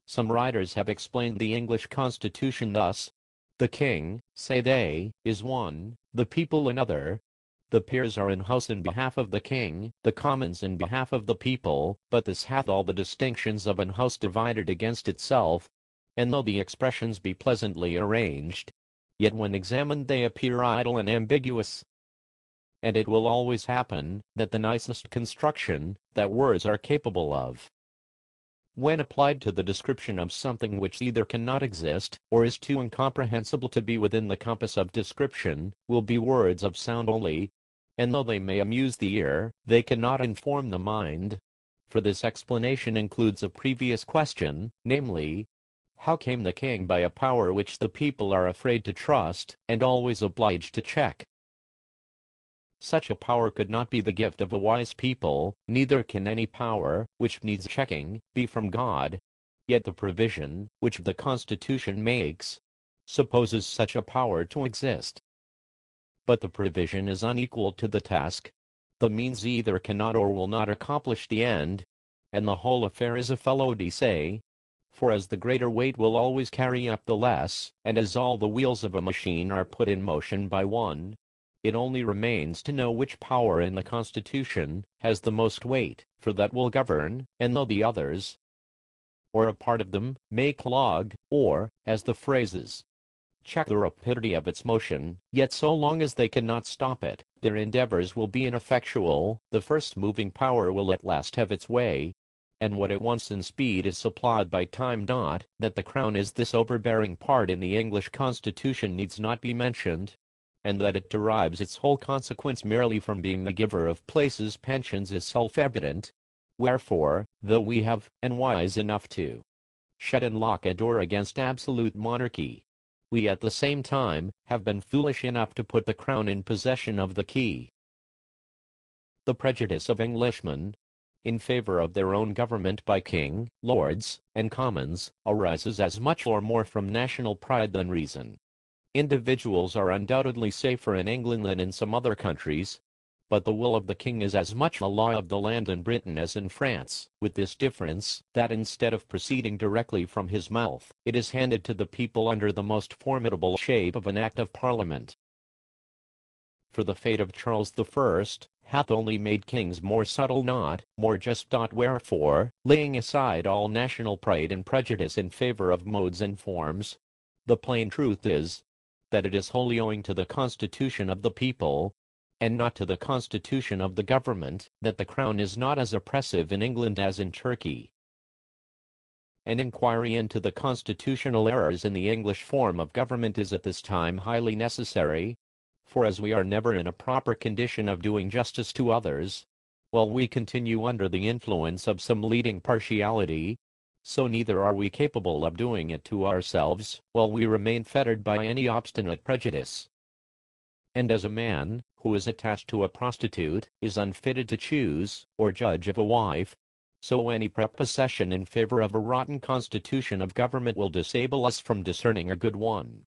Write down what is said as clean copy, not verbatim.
Some writers have explained the English Constitution thus: the king, say they, is one, the people another. The peers are in house in behalf of the king, the commons in behalf of the people, but this hath all the distinctions of an house divided against itself. And though the expressions be pleasantly arranged, yet when examined they appear idle and ambiguous. And it will always happen that the nicest construction that words are capable of, when applied to the description of something which either cannot exist, or is too incomprehensible to be within the compass of description, will be words of sound only, and though they may amuse the ear, they cannot inform the mind. For this explanation includes a previous question, namely, how came the king by a power which the people are afraid to trust, and always obliged to check? Such a power could not be the gift of a wise people, neither can any power, which needs checking, be from God. Yet the provision, which the Constitution makes, supposes such a power to exist. But the provision is unequal to the task. The means either cannot or will not accomplish the end, and the whole affair is a felo de se. For as the greater weight will always carry up the less, and as all the wheels of a machine are put in motion by one, it only remains to know which power in the Constitution has the most weight, for that will govern, and though the others, or a part of them, may clog, or, as the phrase is, check the rapidity of its motion, yet so long as they cannot stop it, their endeavors will be ineffectual. The first moving power will at last have its way, and what it wants in speed is supplied by time. That the crown is this overbearing part in the English Constitution needs not be mentioned, and that it derives its whole consequence merely from being the giver of places pensions is self-evident. Wherefore, though we have, and wise enough to, shut and lock a door against absolute monarchy, we at the same time have been foolish enough to put the crown in possession of the key. The prejudice of Englishmen in favor of their own government by king, lords, and commons arises as much or more from national pride than reason. Individuals are undoubtedly safer in England than in some other countries, but the will of the king is as much a law of the land in Britain as in France, with this difference, that instead of proceeding directly from his mouth, it is handed to the people under the most formidable shape of an Act of Parliament. For the fate of Charles I hath only made kings more subtle, not more just. Wherefore, laying aside all national pride and prejudice in favor of modes and forms, the plain truth is, that it is wholly owing to the constitution of the people, and not to the constitution of the government, that the crown is not as oppressive in England as in Turkey. An inquiry into the constitutional errors in the English form of government is at this time highly necessary, for as we are never in a proper condition of doing justice to others, while we continue under the influence of some leading partiality, so neither are we capable of doing it to ourselves, while we remain fettered by any obstinate prejudice. And as a man, who is attached to a prostitute, is unfitted to choose, or judge of a wife, so any prepossession in favor of a rotten constitution of government will disable us from discerning a good one.